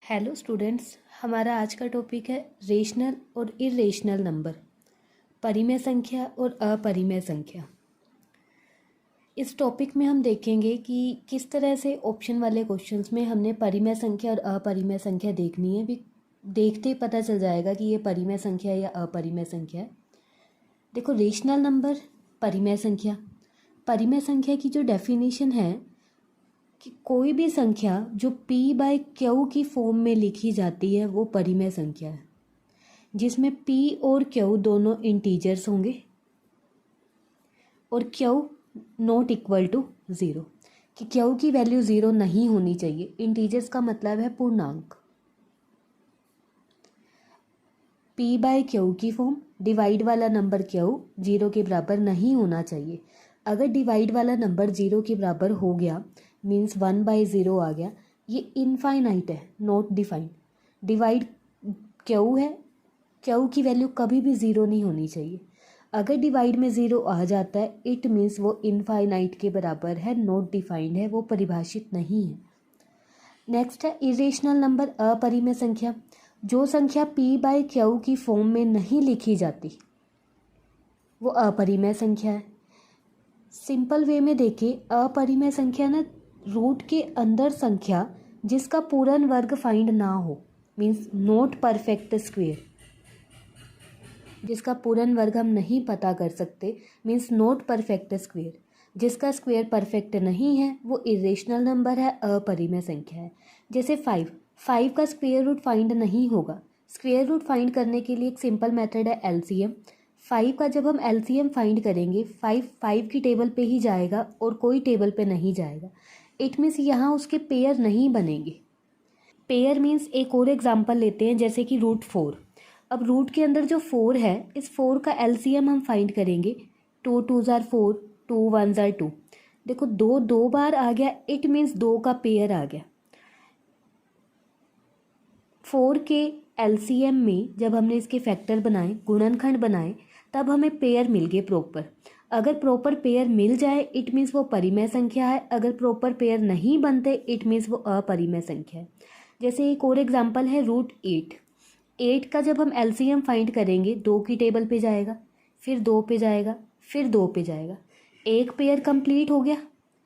Hello students, हमारा आज का टॉपिक है रेशनल और इरेशनल नंबर, परिमेय संख्या और अपरिमेय संख्या। इस टॉपिक में हम देखेंगे कि किस तरह से ऑप्शन वाले क्वेश्चंस में हमने परिमेय संख्या और अपरिमेय संख्या देखनी है। भी देखते ही पता चल जाएगा कि ये परिमेय संख्या या अपरिमेय संख्या है। देखो, रेशनल नंबर, परिमेय संख्या की जो डेफिनेशन है कि कोई भी संख्या जो p बाय क्यू की फॉर्म में लिखी जाती है वो परिमेय संख्या है, जिसमें p और q दोनों इंटीजर्स होंगे और q not equal to zero, कि q की वैल्यू ज़ीरो नहीं होनी चाहिए। इंटीजर्स का मतलब है पूर्णांक। p बाय क्यू की फॉर्म, डिवाइड वाला नंबर q ज़ीरो के बराबर नहीं होना चाहिए। अगर डिवाइड वाला नंबर ज़ीरो के बराबर हो गया मीन्स 1/0 आ गया, ये इनफाइनाइट है, नॉट डिफाइंड। डिवाइड क्यू है, क्यू की वैल्यू कभी भी ज़ीरो नहीं होनी चाहिए। अगर डिवाइड में ज़ीरो आ जाता है इट मीन्स वो इनफाइनाइट के बराबर है, नॉट डिफाइंड है, वो परिभाषित नहीं है। नेक्स्ट है इरेशनल नंबर, अपरिमेय संख्या। जो संख्या p बाय क्यू की फॉर्म में नहीं लिखी जाती वो अपरिमेय संख्या है। सिंपल वे में देखें, अपरिमेय संख्या ना रूट के अंदर संख्या जिसका पूर्ण वर्ग फाइंड ना हो, मीन्स नॉट परफेक्ट स्क्वेयर, जिसका पूर्ण वर्ग हम नहीं पता कर सकते, मीन्स नॉट परफेक्ट स्क्वेयर। जिसका स्क्वेयर परफेक्ट नहीं है वो इरेशनल नंबर है, अपरिमेय संख्या है। जैसे 5 का स्क्वेयर रूट फाइंड नहीं होगा। स्क्वेयर रूट फाइंड करने के लिए एक सिंपल मेथड है एलसीएम। 5 का जब हम एलसीएम फाइंड करेंगे 5 की टेबल पे ही जाएगा और कोई टेबल पे नहीं जाएगा। इट मीन्स यहाँ उसके पेयर नहीं बनेंगे। पेयर मीन्स एक और एग्जांपल लेते हैं, जैसे कि रूट 4। अब रूट के अंदर जो 4 है, इस 4 का एलसीएम हम फाइंड करेंगे। 2 2s are 4, 2 1s are 2। देखो, दो बार आ गया, इट मीन्स 2 का पेयर आ गया। 4 के एलसीएम में जब हमने इसके फैक्टर बनाए, गुणनखंड बनाए, तब हमें पेयर मिल गए प्रॉपर। अगर प्रॉपर पेयर मिल जाए इट मीन्स वो परिमेय संख्या है। अगर प्रॉपर पेयर नहीं बनते इट मीन्स वो अपरिमेय संख्या है। जैसे एक और एग्जांपल है रूट 8 का जब हम एलसीएम फाइंड करेंगे 2 की टेबल पे जाएगा, फिर 2 पे जाएगा, फिर 2 पे जाएगा। एक पेयर कंप्लीट हो गया,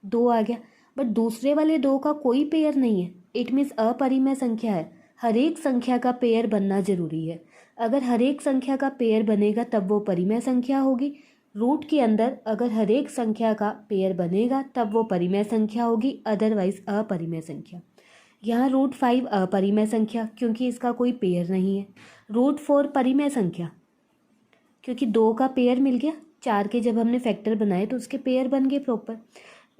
2 आ गया, बट दूसरे वाले 2 का कोई पेयर नहीं है, इट मीन्स अपरिमेय संख्या है। हर एक संख्या का पेयर बनना जरूरी है। अगर हर एक संख्या का पेयर बनेगा तब वो परिमेय संख्या होगी। रूट के अंदर अगर हर एक संख्या का पेयर बनेगा तब वो परिमेय संख्या होगी, अदरवाइज अपरिमेय संख्या। यहाँ रूट 5 अपरिमेय संख्या क्योंकि इसका कोई पेयर नहीं है। रूट 4 परिमेय संख्या क्योंकि 2 का पेयर मिल गया, 4 के जब हमने फैक्टर बनाए तो उसके पेयर बन गए प्रॉपर।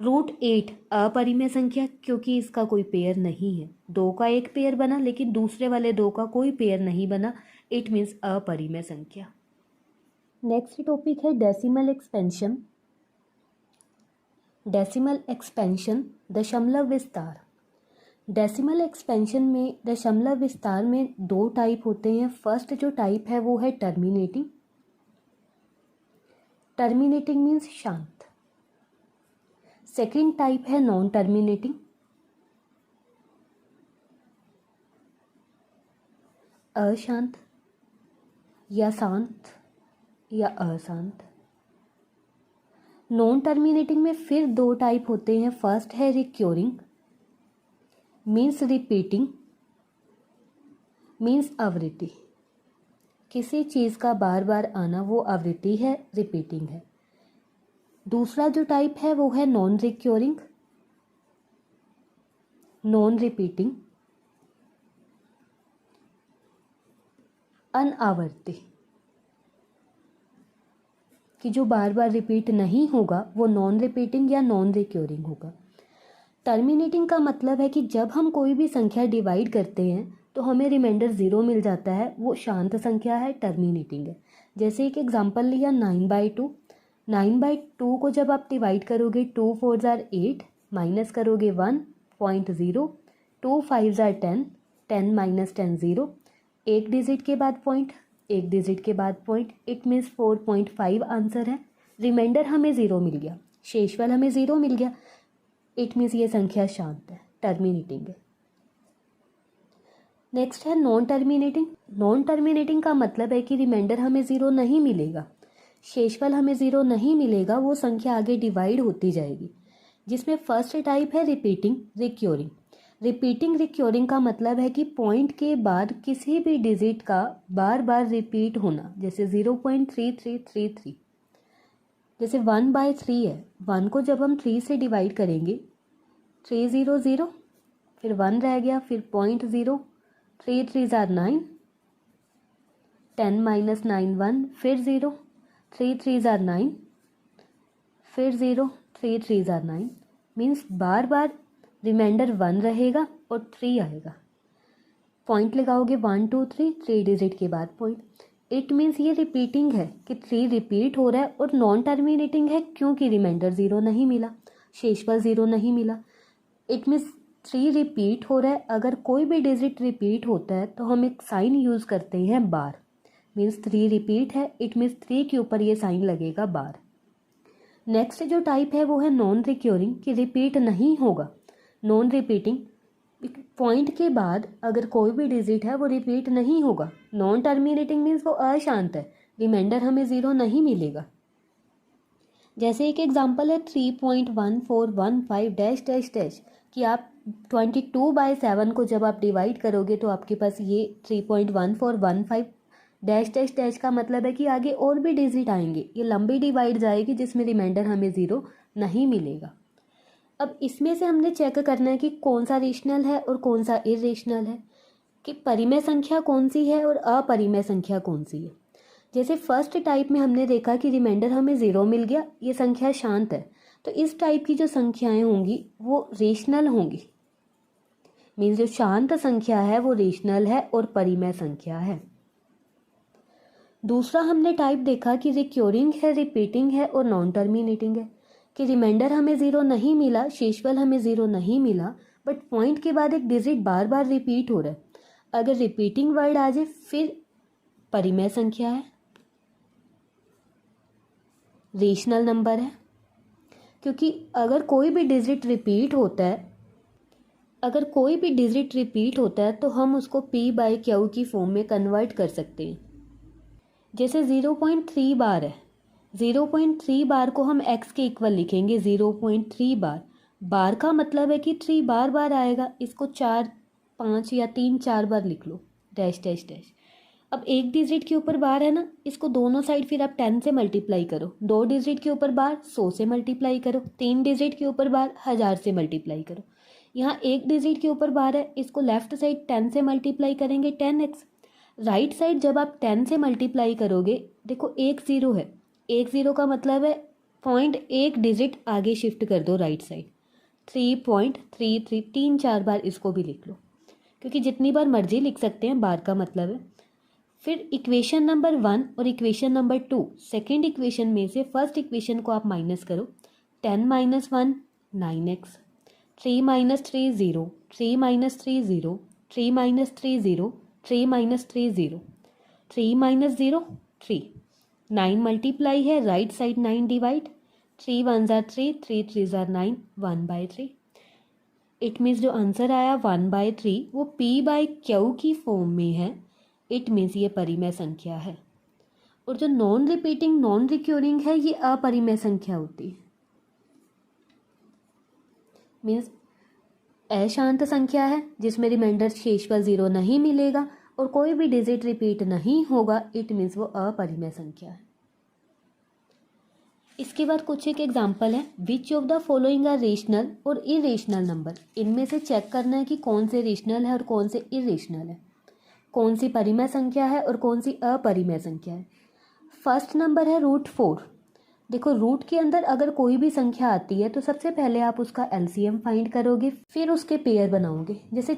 रूट 8 अपरिमेय संख्या क्योंकि इसका कोई पेयर नहीं है। 2 का एक पेयर बना लेकिन दूसरे वाले 2 का कोई पेयर नहीं बना, इट मीन्स अपरिमेय संख्या। नेक्स्ट टॉपिक है डेसिमल एक्सपेंशन। डेसिमल एक्सपेंशन, दशमलव विस्तार। डेसिमल एक्सपेंशन में, दशमलव विस्तार में 2 टाइप होते हैं। फर्स्ट जो टाइप है वो है टर्मिनेटिंग। टर्मिनेटिंग मीन्स शांत। सेकेंड टाइप है नॉन टर्मिनेटिंग, अशांत या शांत या अशांत। नॉन टर्मिनेटिंग में फिर 2 टाइप होते हैं। फर्स्ट है रिक्योरिंग, मीन्स रिपीटिंग, मीन्स आवृत्ति। किसी चीज़ का बार बार आना वो आवृत्ति है, रिपीटिंग है। दूसरा जो टाइप है वो है नॉन रिक्योरिंग, नॉन रिपीटिंग, अनावर्ती, कि जो बार बार रिपीट नहीं होगा वो नॉन रिपीटिंग या नॉन रिक्योरिंग होगा। टर्मिनेटिंग का मतलब है कि जब हम कोई भी संख्या डिवाइड करते हैं तो हमें रिमाइंडर 0 मिल जाता है, वो शांत संख्या है, टर्मिनेटिंग है। जैसे एक एग्जांपल लिया 9/2। 9/2 को जब आप डिवाइड करोगे 2 4s are 8, माइनस करोगे 1.0, 2 5s are 10, 10 - 10 0, एक डिजिट के बाद पॉइंट, एक डिजिट के बाद पॉइंट, इट मीन्स 4.5 आंसर है। रिमाइंडर हमें 0 मिल गया, शेषफल हमें 0 मिल गया, इट मीन्स ये संख्या शांत है, टर्मिनेटिंग है। नेक्स्ट है नॉन टर्मिनेटिंग। नॉन टर्मिनेटिंग का मतलब है कि रिमाइंडर हमें ज़ीरो नहीं मिलेगा, शेषफल हमें ज़ीरो नहीं मिलेगा, वो संख्या आगे डिवाइड होती जाएगी। जिसमें फर्स्ट टाइप है रिपीटिंग रिक्योरिंग। रिपीटिंग रिक्योरिंग का मतलब है कि पॉइंट के बाद किसी भी डिजिट का बार बार रिपीट होना, जैसे 0.3333। जैसे 1/3 है, 1 को जब हम 3 से डिवाइड करेंगे, 300, फिर 1 रह गया, फिर 0.0, 3 3 9, 10 - 9 1, फिर 0, 3 3 9, फिर 0, 3 3 9। मीन्स बार बार रिमाइंडर 1 रहेगा और 3 आएगा। पॉइंट लगाओगे 1 2 3, 3 डिजिट के बाद पॉइंट। इट मीन्स ये रिपीटिंग है कि 3 रिपीट हो रहा है, और नॉन टर्मिनेटिंग है क्योंकि रिमाइंडर 0 नहीं मिला, शेषफल 0 नहीं मिला। इट मीन्स 3 रिपीट हो रहा है। अगर कोई भी डिजिट रिपीट होता है तो हम एक साइन यूज़ करते हैं बार। मीन्स 3 रिपीट है, इट मीन्स 3 के ऊपर ये साइन लगेगा बार। नेक्स्ट जो टाइप है वो है नॉन रिक्योरिंग, कि रिपीट नहीं होगा। नॉन रिपीटिंग, पॉइंट के बाद अगर कोई भी डिजिट है वो रिपीट नहीं होगा। नॉन टर्मिनेटिंग मीन्स वो अशांत है, रिमाइंडर हमें 0 नहीं मिलेगा। जैसे एक एग्जांपल है 3.1415 डैश डैश डैश, कि आप 22/7 को जब आप डिवाइड करोगे तो आपके पास ये 3.1415 डैश डैश डैश का मतलब है कि आगे और भी डिजिट आएंगे, ये लंबी डिवाइड जाएगी जिसमें रिमाइंडर हमें 0 नहीं मिलेगा। अब इसमें से हमने चेक करना है कि कौन सा रेशनल है और कौन सा इरेशनल है, कि परिमेय संख्या कौन सी है और अपरिमेय संख्या कौन सी है। जैसे फर्स्ट टाइप में हमने देखा कि रिमाइंडर हमें 0 मिल गया, ये संख्या शांत है, तो इस टाइप की जो संख्याएं होंगी वो रेशनल होंगी। मीन्स जो शांत संख्या है वो रेशनल है और परिमेय संख्या है। दूसरा हमने टाइप देखा कि रिक्योरिंग है, रिपीटिंग है और नॉन टर्मिनेटिंग है, कि रिमाइंडर हमें 0 नहीं मिला, शेषफल हमें 0 नहीं मिला, बट पॉइंट के बाद एक डिजिट बार बार रिपीट हो रहा है। अगर रिपीटिंग वर्ड आ जाए फिर परिमेय संख्या है, रेशनल नंबर है। क्योंकि अगर कोई भी डिजिट रिपीट होता है तो हम उसको P/Q की फॉर्म में कन्वर्ट कर सकते हैं। जैसे 0.3 बार है, 0.3 बार को हम x के इक्वल लिखेंगे, 0.3 बार। बार का मतलब है कि 3 बार बार आएगा, इसको 4 5 या 3 4 बार लिख लो, डैश डैश डैश। अब एक डिजिट के ऊपर बार है ना, इसको दोनों साइड फिर आप 10 से मल्टीप्लाई करो। 2 डिजिट के ऊपर बार 100 से मल्टीप्लाई करो। 3 डिजिट के ऊपर बार 1000 से मल्टीप्लाई करो। यहाँ एक डिजिट के ऊपर बार है, इसको लेफ्ट साइड 10 से मल्टीप्लाई करेंगे, 10x। राइट साइड जब आप 10 से मल्टीप्लाई करोगे, देखो एक 0 है, एक 0 का मतलब है पॉइंट एक डिजिट आगे शिफ्ट कर दो राइट साइड, 3.33, 3 4 बार इसको भी लिख लो, क्योंकि जितनी बार मर्जी लिख सकते हैं, बार का मतलब है। फिर इक्वेशन नंबर 1 और इक्वेशन नंबर 2, सेकेंड इक्वेशन में से फर्स्ट इक्वेशन को आप माइनस करो। 10 - 1 9x, 3 - 3 0, 3 - 3 0, 3 - 3 0, 3 - 3 0, 3 - 0 3। 9 मल्टीप्लाई है, राइट साइड 9 डिवाइड, 3 1 ज़ा 3, 3 3 ज़ा 9, 1/3। इट मीन्स जो आंसर आया 1/3 वो P/Q की फॉर्म में है। इट मीन्स ये परिमेय संख्या है। और जो नॉन रिपीटिंग नॉन रिक्योरिंग है ये अपरिमेय संख्या होती है। मीन्स अशांत संख्या है जिसमें रिमाइंडर शेषफल 0 नहीं मिलेगा और कोई भी डिजिट रिपीट नहीं होगा, इट मीन्स वो अपरिमेय संख्या है। इसके बाद कुछ एक एग्जाम्पल है, which of the following are rational और इरेशनल नंबर। इनमें से चेक करना है कि कौन से रेशनल है और कौन से इरेशनल है, कौन सी परिमेय संख्या है और कौन सी अपरिमेय संख्या है। फर्स्ट नंबर है √4। देखो रूट के अंदर अगर कोई भी संख्या आती है तो सबसे पहले आप उसका एलसीएम फाइंड करोगे, फिर उसके पेयर बनाओगे। जैसे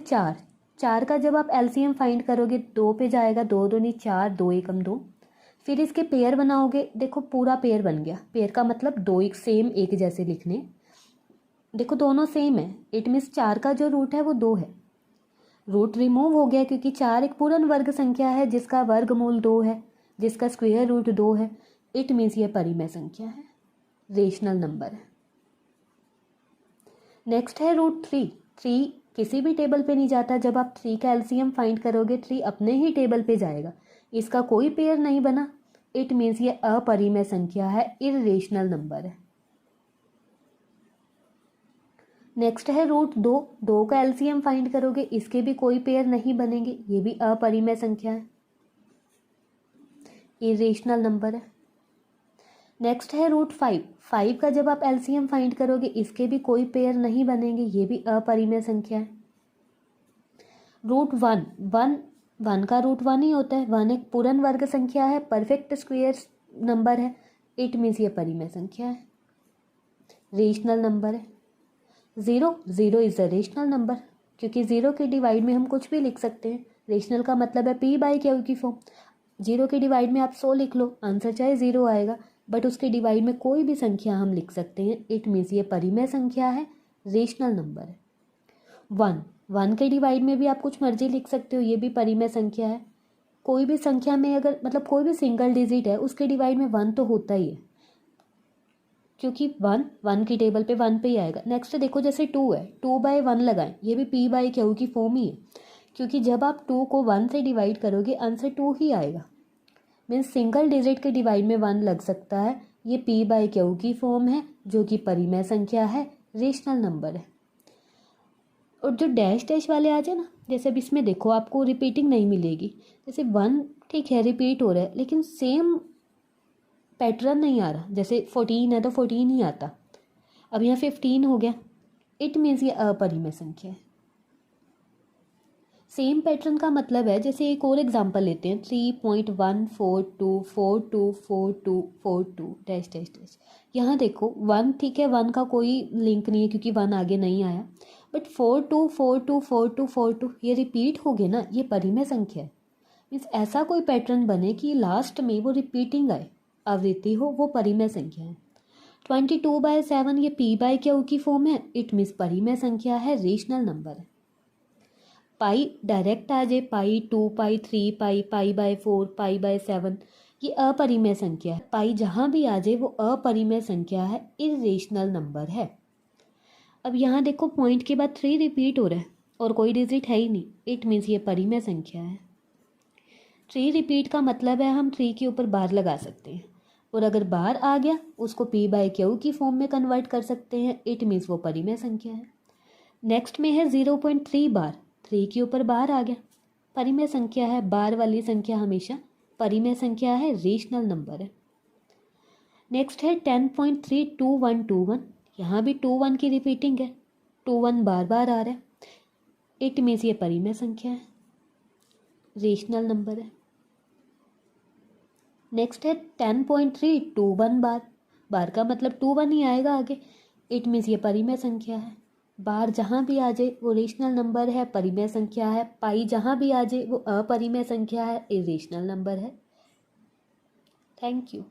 4 का जब आप एलसीएम फाइंड करोगे 2 पे जाएगा, 2 दूनी 4, 2 एकम 2। फिर इसके पेयर बनाओगे, देखो पूरा पेयर बन गया। पेयर का मतलब 2 एक सेम एक जैसे लिखने, देखो दोनों सेम है, इट मीन्स 4 का जो रूट है वो 2 है। रूट रिमूव हो गया क्योंकि 4 एक पूर्ण वर्ग संख्या है जिसका वर्गमूल 2 है, जिसका स्क्वायर रूट 2 है। इट मीन्स ये परिमेय संख्या है, रेशनल नंबर है। नेक्स्ट है √3। 3 किसी भी टेबल पे नहीं जाता। जब आप 3 का एलसीएम फाइंड करोगे 3 अपने ही टेबल पे जाएगा, इसका कोई पेयर नहीं बना, इट मीन्स ये अपरिमेय संख्या है, इर्रेशनल नंबर है। नेक्स्ट है √2, 2 का एलसीएम फाइंड करोगे, इसके भी कोई पेयर नहीं बनेंगे, ये भी अपरिमेय संख्या है, इरेशनल नंबर है। नेक्स्ट है √5, 5 का जब आप एलसीएम फाइंड करोगे, इसके भी कोई पेयर नहीं बनेंगे, ये भी अपरिमेय संख्या है। √1, 1 का √1 ही होता है, 1 एक पूर्ण वर्ग संख्या है, परफेक्ट स्क्वायर नंबर है, इट मीन्स ये परिमेय संख्या है, रेशनल नंबर है। 0 इज द रेशनल नंबर, क्योंकि 0 के डिवाइड में हम कुछ भी लिख सकते हैं। रेशनल का मतलब है p/q की फॉर्म। 0 के डिवाइड में आप 100 लिख लो, आंसर चाहे 0 आएगा, बट उसके डिवाइड में कोई भी संख्या हम लिख सकते हैं, इट मीन्स ये परिमेय संख्या है, रेशनल नंबर है। 1 के डिवाइड में भी आप कुछ मर्जी लिख सकते हो, ये भी परिमेय संख्या है। कोई भी संख्या में अगर मतलब कोई भी सिंगल डिजिट है, उसके डिवाइड में 1 तो होता ही है, क्योंकि 1 की टेबल पे 1 पे ही आएगा। नेक्स्ट देखो, जैसे 2 है, 2/1 लगाएं, ये भी p/q की फॉर्म ही है, क्योंकि जब आप 2 को 1 से डिवाइड करोगे आंसर 2 ही आएगा। मीन्स सिंगल डिजिट के डिवाइड में 1 लग सकता है, ये p/q की फॉर्म है, जो कि परिमेय संख्या है, रेशनल नंबर है। और जो डैश वाले आ जाए ना, जैसे अब इसमें देखो आपको रिपीटिंग नहीं मिलेगी, जैसे 1 ठीक है रिपीट हो रहा है, लेकिन सेम पैटर्न नहीं आ रहा। जैसे 14 है तो 14 ही आता, अब यहाँ 15 हो गया, इट मीन्स ये अपरिमेय संख्या है। सेम पैटर्न का मतलब है, जैसे एक और एग्जांपल लेते हैं, 3.142424242 डैश डैश डैश। यहाँ देखो 1 ठीक है, 1 का कोई लिंक नहीं है क्योंकि 1 आगे नहीं आया, बट 42424242 ये रिपीट हो गए ना, ये परिमेय संख्या है। मीन्स ऐसा कोई पैटर्न बने कि लास्ट में वो रिपीटिंग आए, आवृत्ति हो, वो परिमेय संख्या है। 22/7 ये p/q की फॉर्म है, इट मीन्स परिमेय संख्या है, रेशनल नंबर है। पाई डायरेक्ट आ जाए, π2 π3 π4 π7, ये अपरिमेय संख्या है। पाई जहाँ भी आ जाए वो अपरिमेय संख्या है, इरेशनल नंबर है। अब यहाँ देखो पॉइंट के बाद 3 रिपीट हो रहा है और कोई डिजिट है ही नहीं, इट मीन्स ये परिमेय संख्या है। 3 रिपीट का मतलब है हम 3 के ऊपर बार लगा सकते हैं, और अगर बार आ गया उसको p/q की फॉर्म में कन्वर्ट कर सकते हैं, इट मीन्स वो परिमेय संख्या है। नेक्स्ट में है 0.3 बार, 3 के ऊपर बार आ गया, परिमेय संख्या है, बार वाली संख्या हमेशा परिमेय संख्या है, रेशनल नंबर है। नेक्स्ट है 10.32121, यहाँ भी 21 की रिपीटिंग है, 21 बार बार आ रहा है, इट मीन्स ये परिमेय संख्या है, रेशनल नंबर है। नेक्स्ट है 10.321 बार, बार का मतलब 21 ही आएगा आगे, इट मीन्स ये परिमेय संख्या है। बार जहाँ भी आ जाए वो रेशनल नंबर है, परिमेय संख्या है। पाई जहाँ भी आ जाए वो अपरिमेय संख्या है, इरेशनल नंबर है। Thank you.